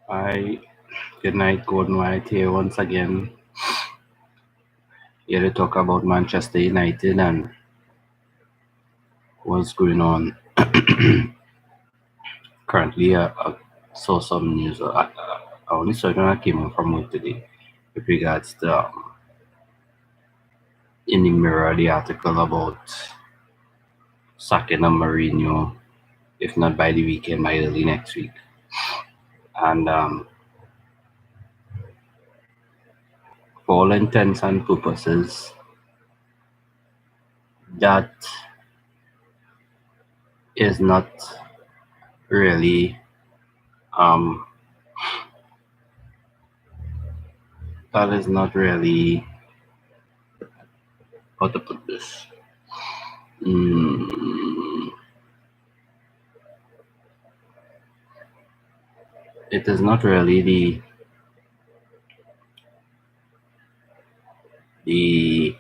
Hi, good night, Gordon White here once again. Here to talk about Manchester United and what's going on. Currently, I saw some news. I only saw it when I came home from work today with regards to in the Mirror the article about sacking of Mourinho, if not by the weekend, by early next week. And for all intents and purposes, that is not really um, that is not really how to put this. Mm, it is not really the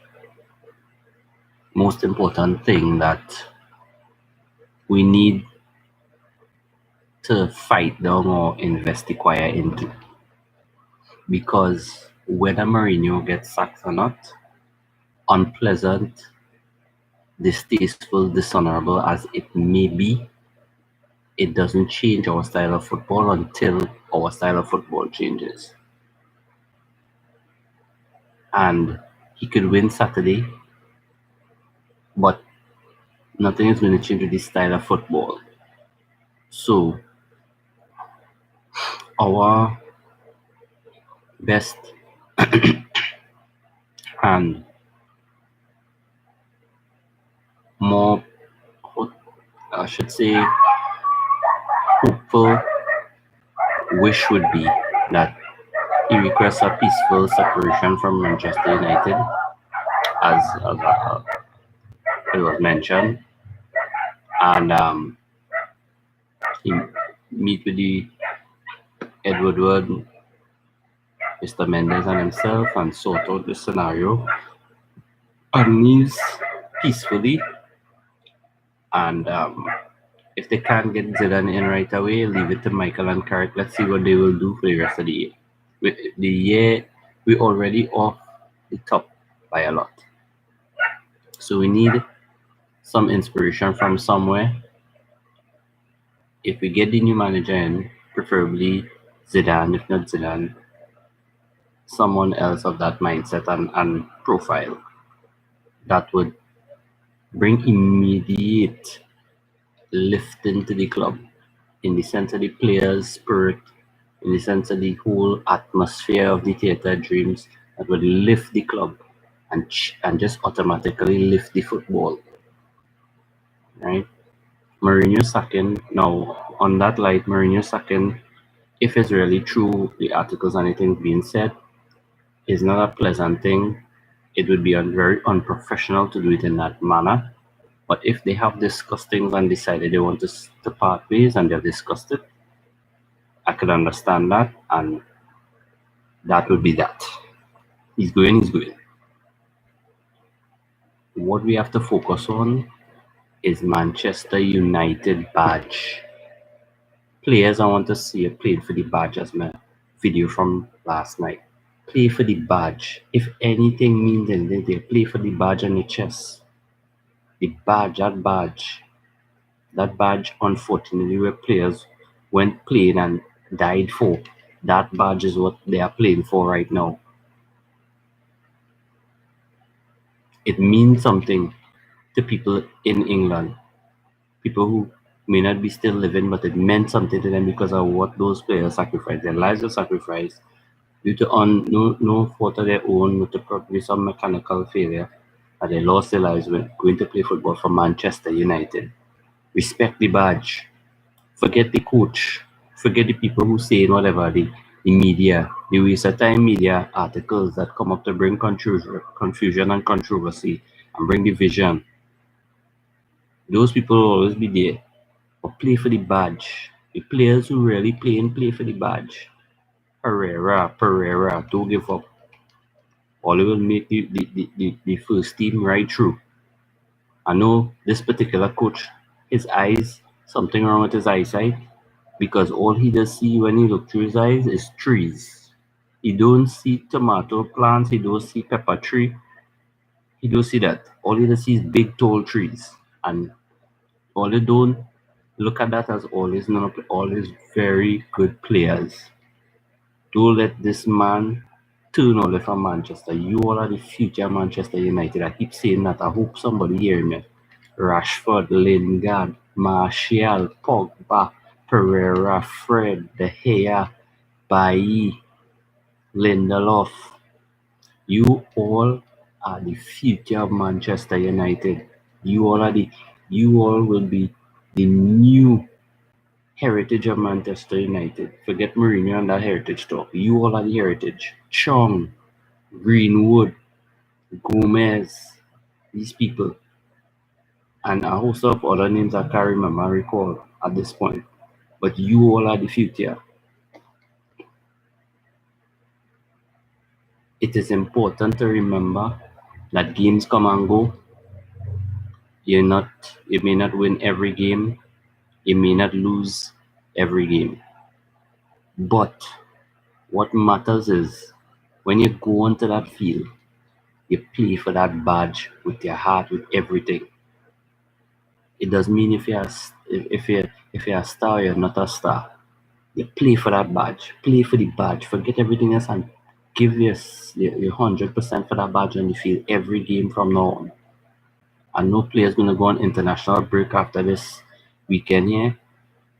most important thing that we need to fight down or inquire into, because whether Mourinho gets sacked or not, unpleasant, distasteful, dishonorable as it may be, it doesn't change our style of football until our style of football changes. And he could win Saturday, but nothing is going to change with this style of football. So our best and more, I should say, hopeful wish would be that he requests a peaceful separation from Manchester United, as it was mentioned, and he meet with the Edward Wood, Mr. Mendes, and himself and sort out the scenario on knees peacefully. And if they can't get Zidane in right away, leave it to Michael and Carrick. Let's see what they will do for the rest of the year. The year we're already off the top by a lot. So we need some inspiration from somewhere. If we get the new manager in, preferably Zidane, if not Zidane, someone else of that mindset and profile that would bring immediate lift into the club in the sense of the players' spirit, in the sense of the whole atmosphere of the theatre dreams that would lift the club and just automatically lift the football, right? Mourinho sacking, now on that light, Mourinho sacking, if it's really true, the articles and anything being said, is not a pleasant thing. It would be very unprofessional to do it in that manner. But if they have discussed things and decided they want to part ways and they've discussed it, I could understand that, and that would be that. He's going, he's going. What we have to focus on is Manchester United badge. Players, I want to see it playing for the badge as my video from last night. Play for the badge. If anything means anything, they play for the badge on your chest. The badge, that badge, unfortunately, where players went playing and died for. That badge is what they are playing for right now. It means something to people in England, people who may not be still living, but it meant something to them because of what those players sacrificed. Their lives were sacrificed due to no fault of their own, due to probably some mechanical failure, and they lost their lives when going to play football for Manchester United. Respect the badge. Forget the coach. Forget the people who say whatever, the media, the waste of time media articles that come up to bring confusion and controversy and bring division. Those people will always be there. But play for the badge. The players who really play for the badge. Pereira, don't give up. All will make the first team right through. I know this particular coach, his eyes, something wrong with his eyesight. because all he does see when he look through his eyes is trees. He don't see tomato plants, he don't see pepper tree, he don't see that. All he does see is big tall trees. And all they don't look at that as always very good players. Don't let this man turn all from Manchester. You all are the future Manchester United. I keep saying that. I hope somebody hear me. Rashford, Lingard, Martial, Pogba, Pereira, Fred, De Gea, Bailly, Lindelof. You all are the future of Manchester United. You all will be the new heritage of Manchester United. Forget Mourinho and that heritage talk. You all are the heritage. Chong, Greenwood, Gomez, these people, and a host of other names I can't remember recall at this point. But you all are the future. It is important to remember that games come and go. You may not win every game. You may not lose every game. But what matters is when you go onto that field, you play for that badge with your heart, with everything. It doesn't mean if you're a star, you're not a star. You play for that badge. Play for the badge. Forget everything else and give your 100% for that badge on the field every game from now on. And no player's gonna go on international break after this weekend here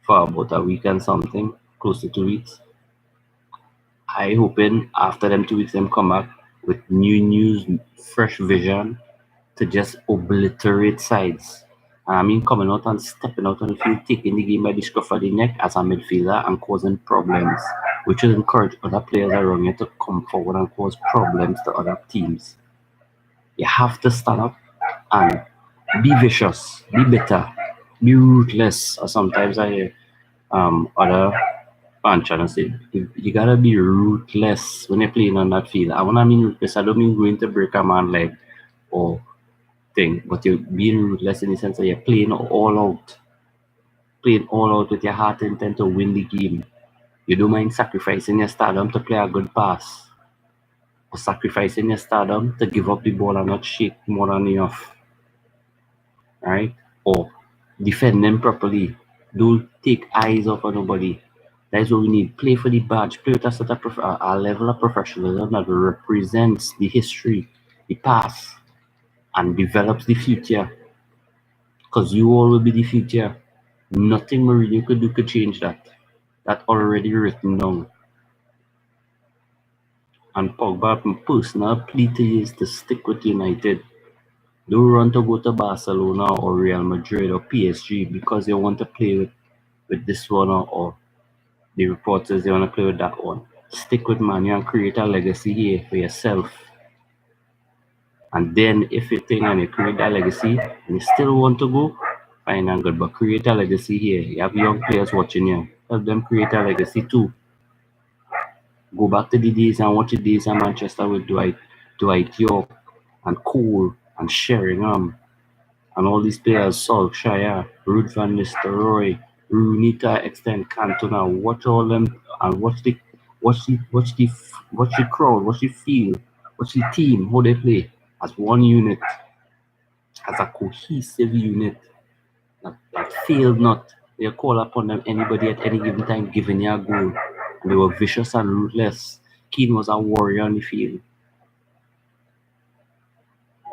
for about a week and something, close to 2 weeks. I hoping after them 2 weeks them come back with new news, fresh vision to just obliterate sides. And I mean coming out and stepping out on the field, taking the game by the scruff of the neck as a midfielder and causing problems, which will encourage other players around you to come forward and cause problems to other teams. You have to stand up and be vicious, be bitter, be ruthless. Or sometimes I hear other fans trying to say you gotta be ruthless when you're playing on that field. And when I mean ruthless, I don't mean going to break a man leg or thing, but you're being ruthless in the sense that you're playing all out with your heart intent to win the game. You don't mind sacrificing your stardom to play a good pass, or sacrificing your stardom to give up the ball and not shake more than enough, right? Or defending properly. Don't take eyes off of nobody. That is what we need. Play for the badge. Play with a level of professionalism that represents the history, the past, and develops the future. Because you all will be the future. Nothing Mourinho could do could change that. That already written down. And Pogba, my personal plea to you is to stick with United. Don't run to go to Barcelona or Real Madrid or PSG because you want to play with this one or the reporters, they want to play with that one. Stick with Man U and create a legacy here for yourself. And then if you think and you create that legacy and you still want to go, fine and good. But create a legacy here. You have young players watching you. Help them create a legacy too. Go back to the days and watch the days in Manchester with Dwight York and Cole and Sheringham and all these players, Solskjaer, Ruud van Nistelrooy, Rooney to extend Cantona. Watch all them and watch the crowd, watch the field, watch the team, how they play as one unit, as a cohesive unit that failed not. They call upon them anybody at any given time giving you a goal. And they were vicious and ruthless. Keane was a warrior on the field.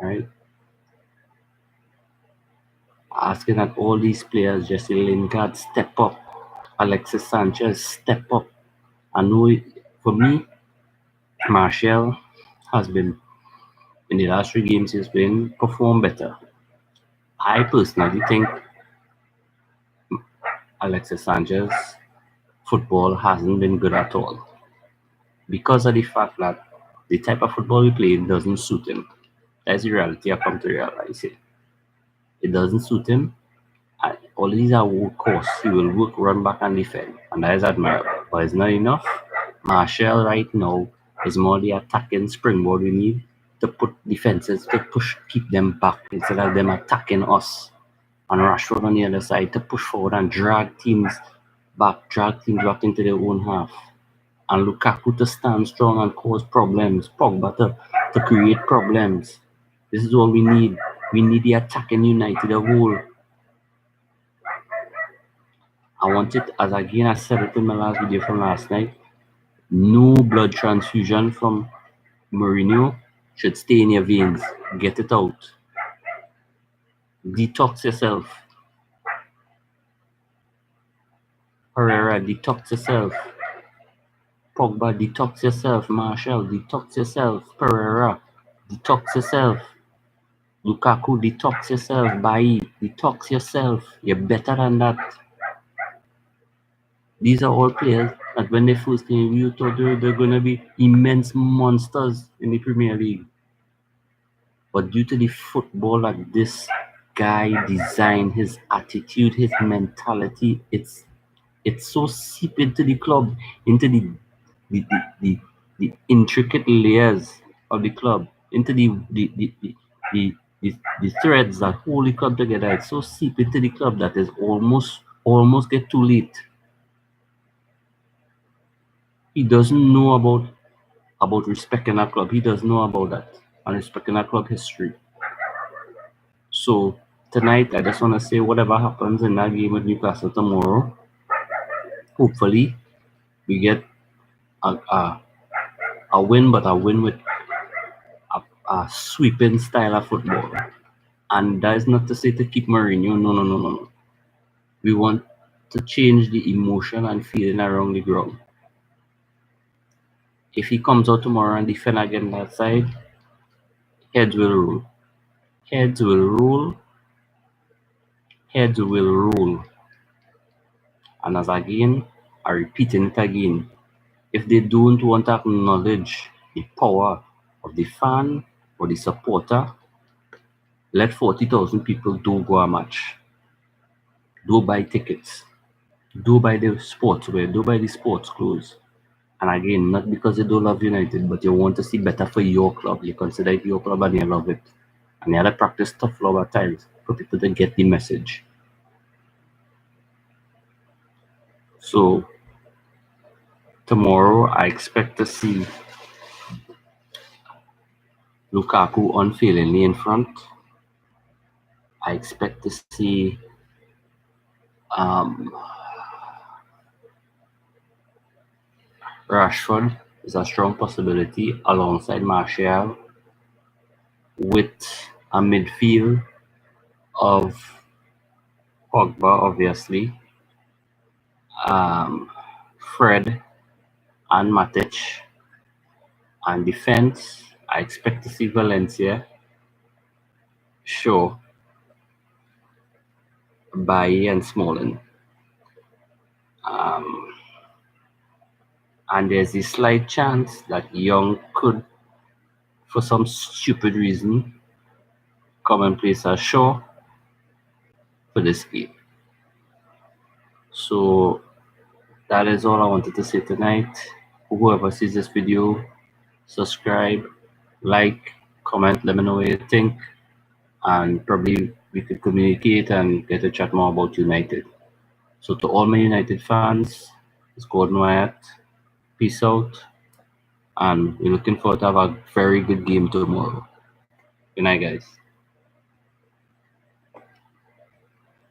Right? Asking that all these players, Jesse Lingard, step up. Alexis Sanchez, step up. I know for me, Martial has been, in the last 3 games, he's been performed better. I personally think Alexis Sanchez football hasn't been good at all because of the fact that the type of football he plays doesn't suit him. That's the reality I come to realize it. It doesn't suit him. And all these are workhorse. He will work, run back, and defend, and that is admirable. But it's not enough. Martial right now is more the attacking springboard we need to put defenses to push, keep them back instead of them attacking us. And Rashford on the other side to push forward and drag teams backtrack things back into their own half. And Lukaku to stand strong and cause problems. Pogba to create problems. This is what we need. We need the attacking United a whole. I want it, as again I said it in my last video from last night, no blood transfusion from Mourinho should stay in your veins. Get it out. Detox yourself. Herrera, detox yourself. Pogba, detox yourself. Martial, detox yourself. Pereira, detox yourself. Lukaku, detox yourself. Bailly, detox yourself. You're better than that. These are all players that when they first came, you thought they're going to be immense monsters in the Premier League. But due to the football that this guy designed, his attitude, his mentality, it's so seep into the club, into the, the, the, the intricate layers of the club, into the threads that hold the club together. It's so seep into the club that is almost get too late. He doesn't know about respecting our club. He doesn't know about that and respecting our club history. So tonight, I just want to say whatever happens in that game with Newcastle tomorrow, hopefully we get a win, but a win with a sweeping style of football. And that is not to say to keep Mourinho. No. We want to change the emotion and feeling around the ground. If he comes out tomorrow and defend again that side, heads will roll. Heads will roll. Heads will roll. And as again, I'm repeating it again. If they don't want to acknowledge the power of the fan or the supporter, let 40,000 people do go a match. Do buy tickets. Do buy the sportswear. Do buy the sports clothes. And again, not because you don't love United, but you want to see better for your club. You consider it your club and you love it. And you have to practice tough love at times for people to get the message. So tomorrow, I expect to see Lukaku unfailingly in front. I expect to see Rashford is a strong possibility alongside Martial, with a midfield of Pogba, obviously, Fred and Matic, and defense. I expect to see Valencia, Shaw, Bailly, and Smalling. And there's a slight chance that Young could, for some stupid reason, come and place as Shaw for this game. So that is all I wanted to say tonight. Whoever sees this video, subscribe, like, comment, let me know what you think, and probably we could communicate and get to chat more about United. So to all my United fans, it's Gordon Wyatt. Peace out, and we're looking forward to have a very good game tomorrow. Good night, guys.